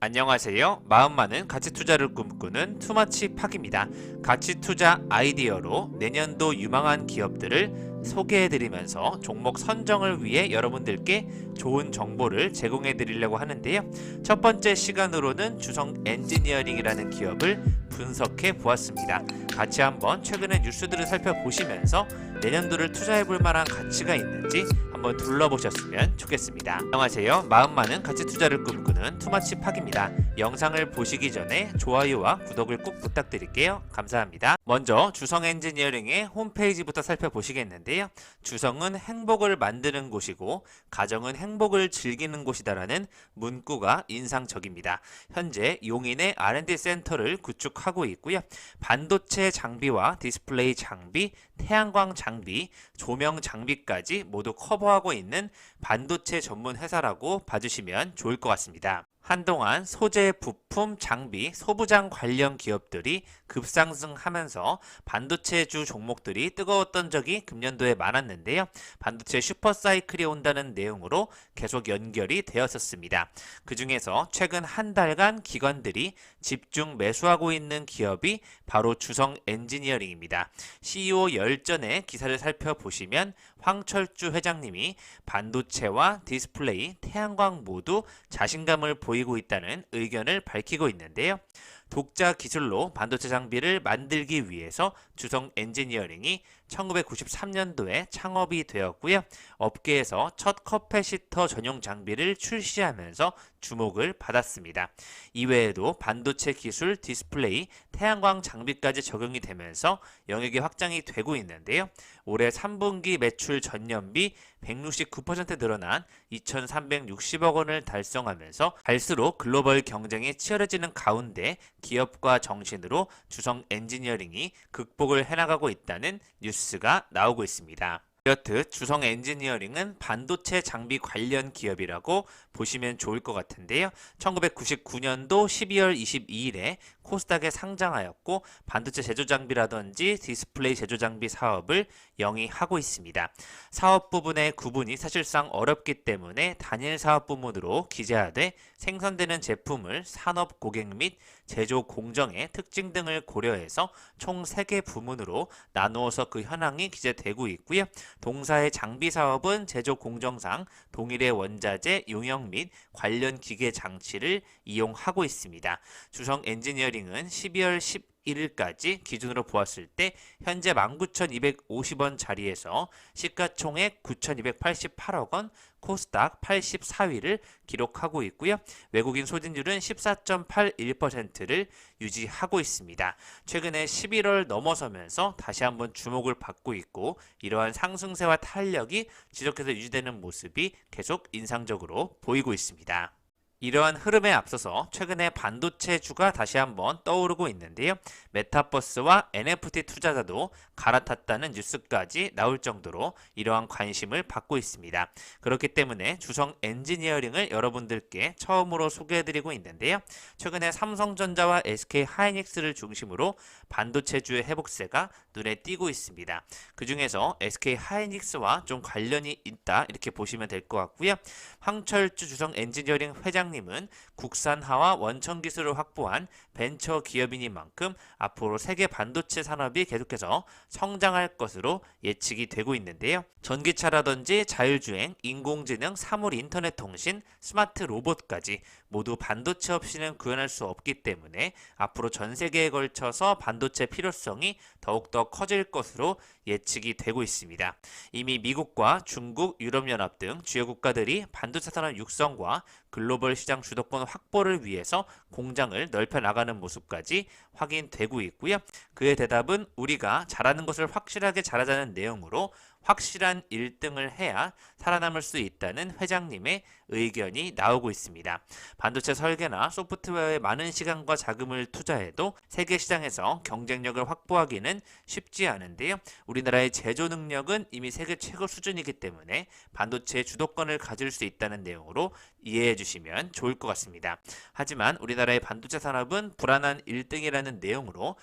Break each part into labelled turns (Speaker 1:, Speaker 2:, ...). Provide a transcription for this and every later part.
Speaker 1: 안녕하세요. 마음 많은 가치 투자를 꿈꾸는 투마치 팍입니다. 가치 투자 아이디어로 내년도 유망한 기업들을 소개해드리면서 종목 선정을 위해 여러분들께 좋은 정보를 제공해드리려고 하는데요. 첫 번째 시간으로는 주성 엔지니어링이라는 기업을 분석해 보았습니다. 같이 한번 최근의 뉴스들을 살펴보시면서 내년도를 투자해볼 만한 가치가 있는지 한번 둘러보셨으면 좋겠습니다. 안녕하세요. 마음 많은 가치 투자를 꿈꾸는 투마치 팍입니다. 영상을 보시기 전에 좋아요와 구독을 꼭 부탁드릴게요. 감사합니다. 먼저 주성 엔지니어링의 홈페이지부터 살펴보시겠는데요. 주성은 행복을 만드는 곳이고 가정은 행복을 즐기는 곳이다라는 문구가 인상적입니다. 현재 용인의 R&D 센터를 구축하고 있고요. 반도체 장비와 디스플레이 장비, 태양광 장비, 조명 장비까지 모두 커버하고 있는 반도체 전문 회사라고 봐주시면 좋을 것 같습니다. 한동안 소재, 부품, 장비, 소부장 관련 기업들이 급상승하면서 반도체주 종목들이 뜨거웠던 적이 금년도에 많았는데요. 반도체 슈퍼사이클이 온다는 내용으로 계속 연결이 되었었습니다. 그 중에서 최근 한 달간 기관들이 집중 매수하고 있는 기업이 바로 주성 엔지니어링입니다. CEO 열전의 기사를 살펴보시면 황철주 회장님이 반도체와 디스플레이, 태양광 모두 자신감을 보이고 있다는 의견을 밝히고 있는데요. 독자 기술로 반도체 장비를 만들기 위해서 주성 엔지니어링이 1993년도에 창업이 되었고요. 업계에서 첫 커패시터 전용 장비를 출시하면서 주목을 받았습니다. 이외에도 반도체 기술, 디스플레이, 태양광 장비까지 적용이 되면서 영역이 확장이 되고 있는데요. 올해 3분기 매출 전년비 169% 늘어난 2,360억 원을 달성하면서 갈수록 글로벌 경쟁이 치열해지는 가운데 기업과 정신으로 주성 엔지니어링이 극복을 해나가고 있다는 뉴스가 나오고 있습니다. 이렇듯 주성 엔지니어링은 반도체 장비 관련 기업이라고 보시면 좋을 것 같은데요. 1999년도 12월 22일에 코스닥에 상장하였고 반도체 제조 장비라든지 디스플레이 제조 장비 사업을 영위하고 있습니다. 사업 부분의 구분이 사실상 어렵기 때문에 단일 사업 부문으로 기재하되 생산되는 제품을 산업 고객 및 제조 공정의 특징 등을 고려해서 총 3개 부문으로 나누어서 그 현황이 기재되고 있고요. 동사의 장비 사업은 제조 공정상 동일의 원자재, 용역 및 관련 기계 장치를 이용하고 있습니다. 주성 엔지니어링은 12월 11일까지 기준으로 보았을 때 현재 19,250원 자리에서 시가총액 9,288억 원, 코스닥 84위를 기록하고 있고요. 외국인 소진율은 14.81%를 유지하고 있습니다. 최근에 11월 넘어서면서 다시 한번 주목을 받고 있고 이러한 상승세와 탄력이 지속해서 유지되는 모습이 계속 인상적으로 보이고 있습니다. 이러한 흐름에 앞서서 최근에 반도체주가 다시 한번 떠오르고 있는데요. 메타버스와 NFT 투자자도 갈아탔다는 뉴스까지 나올 정도로 이러한 관심을 받고 있습니다. 그렇기 때문에 주성 엔지니어링을 여러분들께 처음으로 소개해드리고 있는데요. 최근에 삼성전자와 SK 하이닉스를 중심으로 반도체주의 회복세가 눈에 띄고 있습니다. 그 중에서 SK 하이닉스와 좀 관련이 있다 이렇게 보시면 될 것 같고요. 황철주 주성 엔지니어링 회장님은 국산화와 원천 기술을 확보한 벤처 기업인인 만큼 앞으로 세계 반도체 산업이 계속해서 성장할 것으로 예측이 되고 있는데요. 전기차라든지 자율주행, 인공지능, 사물 인터넷 통신, 스마트 로봇까지 모두 반도체 없이는 구현할 수 없기 때문에 앞으로 전 세계에 걸쳐서 반도체 필요성이 더욱더 커질 것으로 예측이 되고 있습니다. 이미 미국과 중국, 유럽연합 등 주요 국가들이 반도체 산업 육성과 글로벌 시장 주도권 확보를 위해서 공장을 넓혀 나가는 모습까지 확인되고 있고요. 그의 대답은 우리가 잘하는 것을 확실하게 잘하자는 내용으로 확실한 1등을 해야 살아남을 수 있다는 회장님의 의견이 나오고 있습니다. 반도체 설계나 소프트웨어에 많은 시간과 자금을 투자해도 세계 시장에서 경쟁력을 확보하기는 쉽지 않은데요. 우리나라의 제조 능력은 이미 세계 최고 수준이기 때문에 반도체의 주도권을 가질 수 있다는 내용으로 이해해 주시면 좋을 것 같습니다. 하지만 우리나라의 반도체 산업은 불안한 1등이라는 내용으로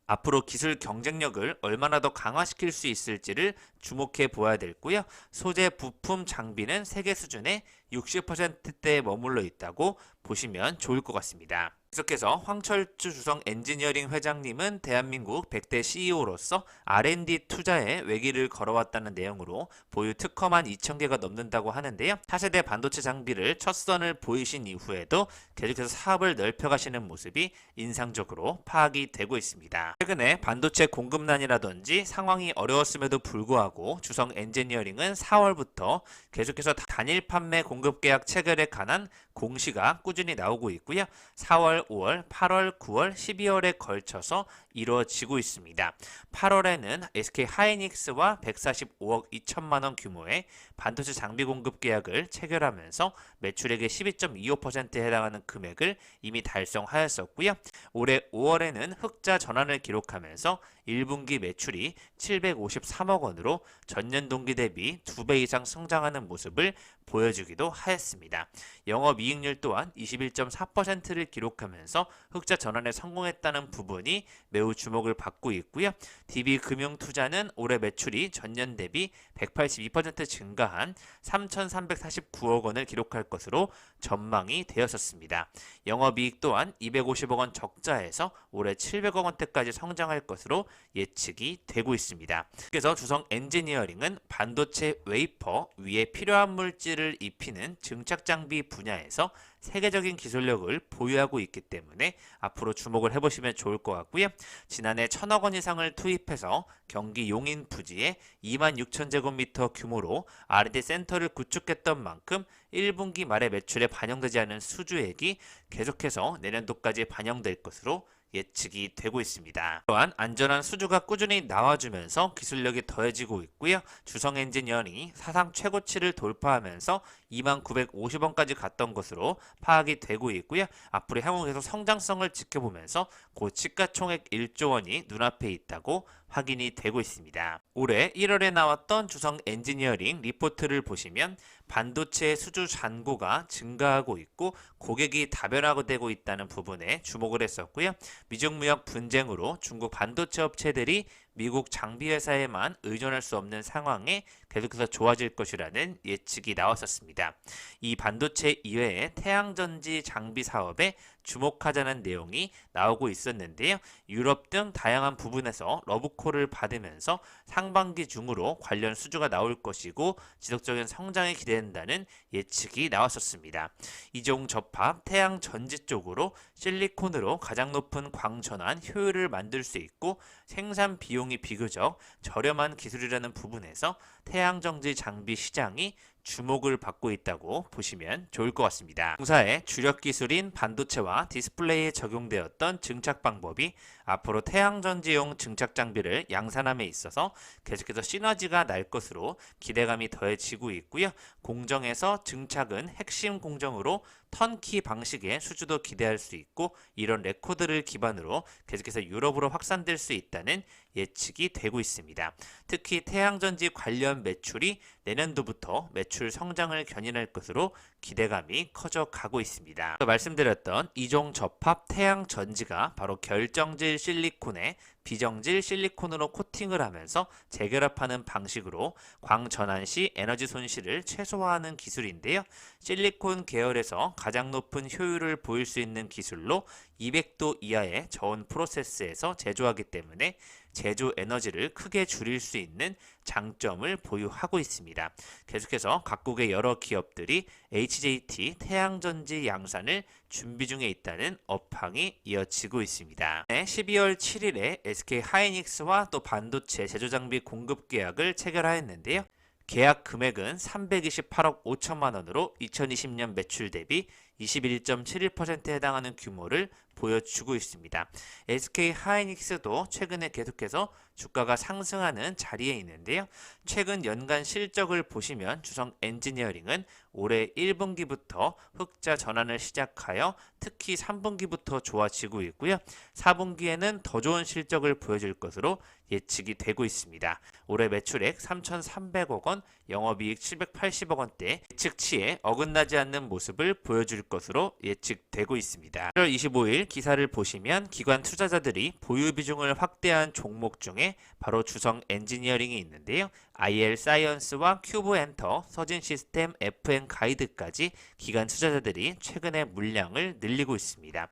Speaker 1: 앞으로 기술 경쟁력을 얼마나 더 강화시킬 수 있을지를 주목해 보아야 되고요. 소재, 부품, 장비는 세계 수준의 60%대에 머물러 있다고 보시면 좋을 것 같습니다. 계속해서 황철주 주성 엔지니어링 회장님은 대한민국 100대 CEO로서 R&D 투자에 외길을 걸어왔다는 내용으로 보유 특허만 2,000개가 넘는다고 하는데요. 차세대 반도체 장비를 첫 선을 보이신 이후에도 계속해서 사업을 넓혀가시는 모습이 인상적으로 파악이 되고 있습니다. 최근에 반도체 공급난이라든지 상황이 어려웠음에도 불구하고 주성 엔지니어링은 4월부터 계속해서 단일 판매 공급 계약 체결에 관한 공시가 꾸준히 나오고 있고요. 4월, 5월, 8월, 9월, 12월에 걸쳐서 이루어지고 있습니다. 8월에는 SK 하이닉스와 145억 2천만 원 규모의 반도체 장비 공급 계약을 체결하면서 매출액의 12.25%에 해당하는 금액을 이미 달성하였었고요. 올해 5월에는 흑자 전환을 기록하면서 1분기 매출이 753억 원으로 전년 동기 대비 2배 이상 성장하는 모습을 보여주기도 하였습니다. 영업이익률 또한 21.4%를 기록하면서 흑자 전환에 성공했다는 부분이 매우 주목을 받고 있고요. DB금융투자는 올해 매출이 전년 대비 182% 증가한 3,349억 원을 기록할 것으로 전망이 되었었습니다. 영업이익 또한 250억 원 적자에서 올해 700억 원대까지 성장할 것으로 예측이 되고 있습니다. 그래서 주성 엔지니어링은 반도체 웨이퍼 위에 필요한 물질을 입히는 증착 장비 분야에서 세계적인 기술력을 보유하고 있기 때문에 앞으로 주목을 해보시면 좋을 것 같고요. 지난해 1,000억 원 이상을 투입해서 경기 용인 부지에 26,000제곱미터 규모로 R&D 센터를 구축했던 만큼 1분기 말에 매출에 반영되지 않은 수주액이 계속해서 내년도까지 반영될 것으로 예측이 되고 있습니다. 또한 안전한 수주가 꾸준히 나와주면서 기술력이 더해지고 있고요. 주성 엔지니어링이 사상 최고치를 돌파하면서 2950원까지 갔던 것으로 파악이 되고 있고요. 앞으로 향후 계속 성장성을 지켜보면서 곧 시가총액 1조 원이 눈앞에 있다고 확인이 되고 있습니다. 올해 1월에 나왔던 주성 엔지니어링 리포트를 보시면 반도체 수주 잔고가 증가하고 있고 고객이 다변화되고 있다는 부분에 주목을 했었고요. 미중 무역 분쟁으로 중국 반도체 업체들이 미국 장비회사에만 의존할 수 없는 상황에 계속해서 좋아질 것이라는 예측이 나왔었습니다. 이 반도체 이외에 태양전지 장비 사업에 주목하자는 내용이 나오고 있었는데요. 유럽 등 다양한 부분에서 러브콜을 받으면서 상반기 중으로 관련 수주가 나올 것이고 지속적인 성장이 기대된다는 예측이 나왔었습니다. 이종 접합 태양전지 쪽으로 실리콘으로 가장 높은 광전환 효율을 만들 수 있고 생산 비용이 비교적 저렴한 기술이라는 부분에서 태양전지 장비 시장이 주목을 받고 있다고 보시면 좋을 것 같습니다. 공사의 주력 기술인 반도체와 디스플레이에 적용되었던 증착 방법이 앞으로 태양전지용 증착 장비를 양산함에 있어서 계속해서 시너지가 날 것으로 기대감이 더해지고 있고요. 공정에서 증착은 핵심 공정으로 턴키 방식의 수주도 기대할 수 있고 이런 레코드를 기반으로 계속해서 유럽으로 확산될 수 있다는 예측이 되고 있습니다. 특히 태양전지 관련 매출이 내년도부터 매출 성장을 견인할 것으로 기대감이 커져 가고 있습니다. 말씀드렸던 이종 접합 태양전지가 바로 결정질 실리콘에 비정질 실리콘으로 코팅을 하면서 재결합하는 방식으로 광전환 시 에너지 손실을 최소화하는 기술인데요. 실리콘 계열에서 가장 높은 효율을 보일 수 있는 기술로 200도 이하의 저온 프로세스에서 제조하기 때문에 제조 에너지를 크게 줄일 수 있는 장점을 보유하고 있습니다. 계속해서 각국의 여러 기업들이 HJT 태양전지 양산을 준비 중에 있다는 업황이 이어지고 있습니다. 12월 7일에 SK 하이닉스와 또 반도체 제조장비 공급 계약을 체결하였는데요. 계약 금액은 328억 5천만 원으로 2020년 매출 대비 21.71%에 해당하는 규모를 보여주고 있습니다. SK 하이닉스도 최근에 계속해서 주가가 상승하는 자리에 있는데요. 최근 연간 실적을 보시면 주성 엔지니어링은 올해 1분기부터 흑자 전환을 시작하여 특히 3분기부터 좋아지고 있고요. 4분기에는 더 좋은 실적을 보여줄 것으로 예측이 되고 있습니다. 올해 매출액 3,300억 원, 영업이익 780억 원대 예측치에 어긋나지 않는 모습을 보여줄 것으로 예측되고 있습니다. 1월 25일 기사를 보시면 기관 투자자들이 보유 비중을 확대한 종목 중에 바로 주성 엔지니어링이 있는데요. IL 사이언스와 큐브 엔터, 서진 시스템, FN 가이드까지 기관 투자자들이 최근에 물량을 늘리고 있습니다.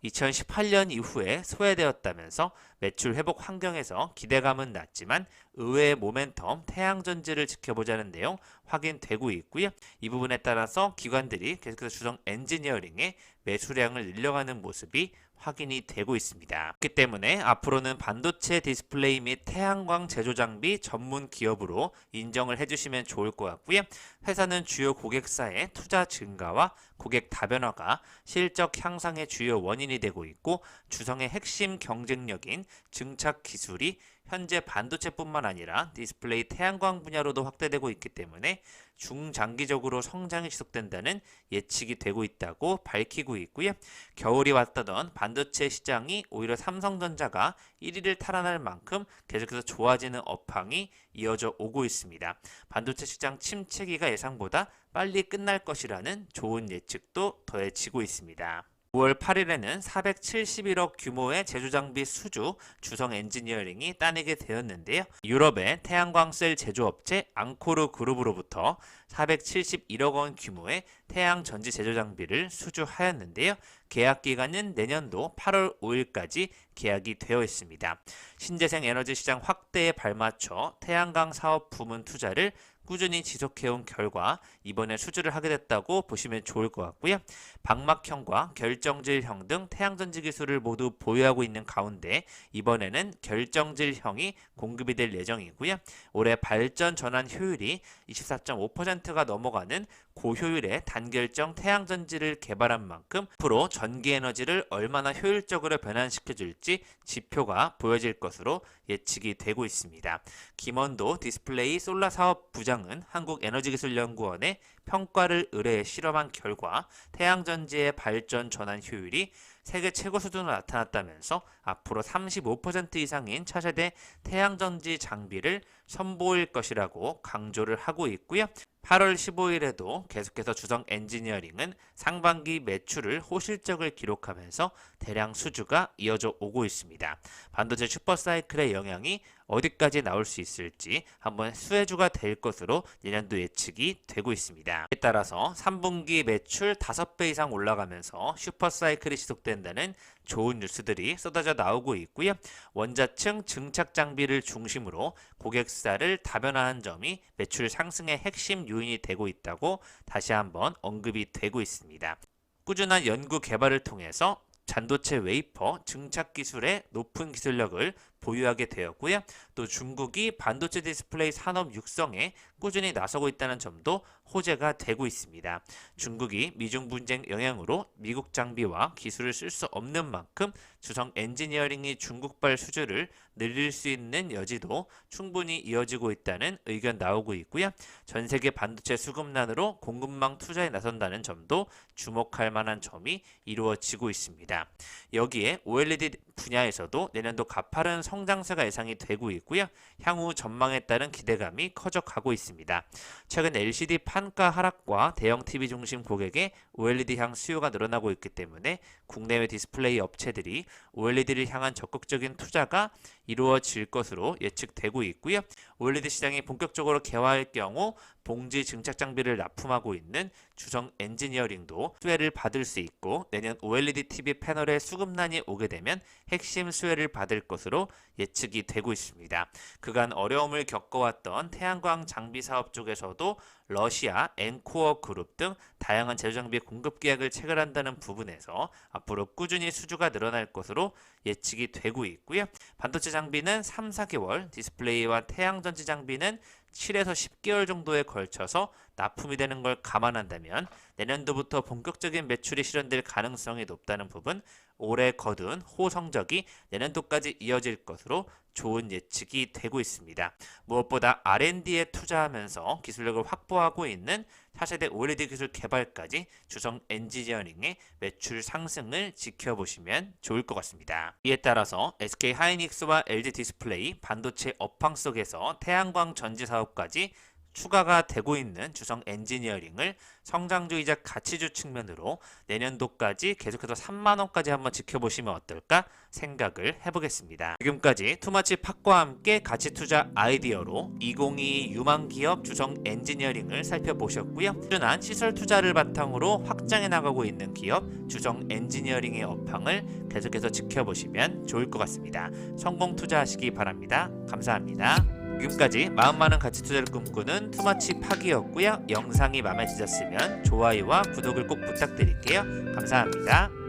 Speaker 1: 2018년 이후에 소외되었다면서 매출 회복 환경에서 기대감은 낮지만 의외의 모멘텀 태양전지를 지켜보자는 내용 확인되고 있고요. 이 부분에 따라서 기관들이 계속해서 주성 엔지니어링의 매수량을 늘려가는 모습이 확인이 되고 있습니다. 그렇기 때문에 앞으로는 반도체 디스플레이 및 태양광 제조 장비 전문 기업으로 인정을 해주시면 좋을 것 같고요. 회사는 주요 고객사의 투자 증가와 고객 다변화가 실적 향상의 주요 원인이 되고 있고, 주성의 핵심 경쟁력인 증착 기술이 현재 반도체뿐만 아니라 디스플레이 태양광 분야로도 확대되고 있기 때문에 중장기적으로 성장이 지속된다는 예측이 되고 있다고 밝히고 있고요. 겨울이 왔다던 반도체 시장이 오히려 삼성전자가 1위를 탈환할 만큼 계속해서 좋아지는 업황이 이어져 오고 있습니다. 반도체 시장 침체기가 예상보다 빨리 끝날 것이라는 좋은 예측도 더해지고 있습니다. 9월 8일에는 471억 규모의 제조장비 수주 주성 엔지니어링이 따내게 되었는데요. 유럽의 태양광셀 제조업체 앙코르 그룹으로부터 471억 원 규모의 태양전지 제조장비를 수주하였는데요. 계약 기간은 내년도 8월 5일까지 계약이 되어 있습니다. 신재생 에너지 시장 확대에 발맞춰 태양광 사업 부문 투자를 꾸준히 지속해온 결과 이번에 수주를 하게 됐다고 보시면 좋을 것 같고요. 방막형과 결정질형 등 태양전지 기술을 모두 보유하고 있는 가운데 이번에는 결정질형이 공급이 될 예정이고요. 올해 발전 전환 효율이 24.5%가 넘어가는 고효율의 단결정 태양전지를 개발한 만큼 앞으로 전기에너지를 얼마나 효율적으로 변환시켜줄지 지표가 보여질 것으로 예측이 되고 있습니다. 김원도 디스플레이 솔라 사업 부장은 한국에너지기술연구원에 평가를 의뢰해 실험한 결과 태양전지의 발전 전환 효율이 세계 최고 수준으로 나타났다면서 앞으로 35% 이상인 차세대 태양전지 장비를 선보일 것이라고 강조를 하고 있고요. 8월 15일에도 계속해서 주성 엔지니어링은 상반기 매출을 호실적을 기록하면서 대량 수주가 이어져 오고 있습니다. 반도체 슈퍼사이클의 영향이 어디까지 나올 수 있을지 한번 수혜주가 될 것으로 내년도 예측이 되고 있습니다. 이에 따라서 3분기 매출 5배 이상 올라가면서 슈퍼사이클이 지속된다는 좋은 뉴스들이 쏟아져 나오고 있고요. 원자층 증착 장비를 중심으로 고객사를 다변화한 점이 매출 상승의 핵심 요인이 되고 있다고 다시 한번 언급이 되고 있습니다. 꾸준한 연구 개발을 통해서 반도체 웨이퍼 증착 기술의 높은 기술력을 보유하게 되었고요. 또 중국이 반도체 디스플레이 산업 육성에 꾸준히 나서고 있다는 점도 호재가 되고 있습니다. 중국이 미중 분쟁 영향으로 미국 장비와 기술을 쓸 수 없는 만큼 주성 엔지니어링이 중국발 수주를 늘릴 수 있는 여지도 충분히 이어지고 있다는 의견 나오고 있고요. 전 세계 반도체 수급난으로 공급망 투자에 나선다는 점도 주목할 만한 점이 이루어지고 있습니다. 여기에 OLED 분야에서도 내년도 가파른 성장세가 예상이 되고 있고요. 향후 전망에 따른 기대감이 커져가고 있습니다. 최근 LCD 판가 하락과 대형 TV 중심 고객의 OLED향 수요가 늘어나고 있기 때문에 국내외 디스플레이 업체들이 OLED를 향한 적극적인 투자가 이루어질 것으로 예측되고 있고요. OLED 시장이 본격적으로 개화할 경우 봉지 증착 장비를 납품하고 있는 주성 엔지니어링도 수혜를 받을 수 있고, 내년 OLED TV 패널에 수급난이 오게 되면 핵심 수혜를 받을 것으로 예측이 되고 있습니다. 그간 어려움을 겪어왔던 태양광 장비 사업 쪽에서도 러시아, 엔코어 그룹 등 다양한 제조장비 공급 계약을 체결한다는 부분에서 앞으로 꾸준히 수주가 늘어날 것으로 예측이 되고 있고요. 반도체 장비는 3, 4개월, 디스플레이와 태양전지 장비는 7에서 10개월 정도에 걸쳐서 납품이 되는 걸 감안한다면 내년도부터 본격적인 매출이 실현될 가능성이 높다는 부분, 올해 거둔 호성적이 내년도까지 이어질 것으로 좋은 예측이 되고 있습니다. 무엇보다 R&D에 투자하면서 기술력을 확보하고 있는 차세대 OLED 기술 개발까지 주성 엔지니어링의 매출 상승을 지켜보시면 좋을 것 같습니다. 이에 따라서 SK 하이닉스와 LG 디스플레이 반도체 업황 속에서 태양광 전지 사업까지 추가가 되고 있는 주성 엔지니어링을 성장주이자 가치주 측면으로 내년도까지 계속해서 3만 원까지 한번 지켜보시면 어떨까 생각을 해보겠습니다. 지금까지 투마치 팍과 함께 가치투자 아이디어로 2022 유망기업 주성 엔지니어링을 살펴보셨고요. 꾸준한 시설 투자를 바탕으로 확장해 나가고 있는 기업 주성 엔지니어링의 업황을 계속해서 지켜보시면 좋을 것 같습니다. 성공 투자하시기 바랍니다. 감사합니다. 지금까지 마음 많은 가치 투자를 꿈꾸는 투마치 팍이었고요. 영상이 마음에 드셨으면 좋아요와 구독을 꼭 부탁드릴게요. 감사합니다.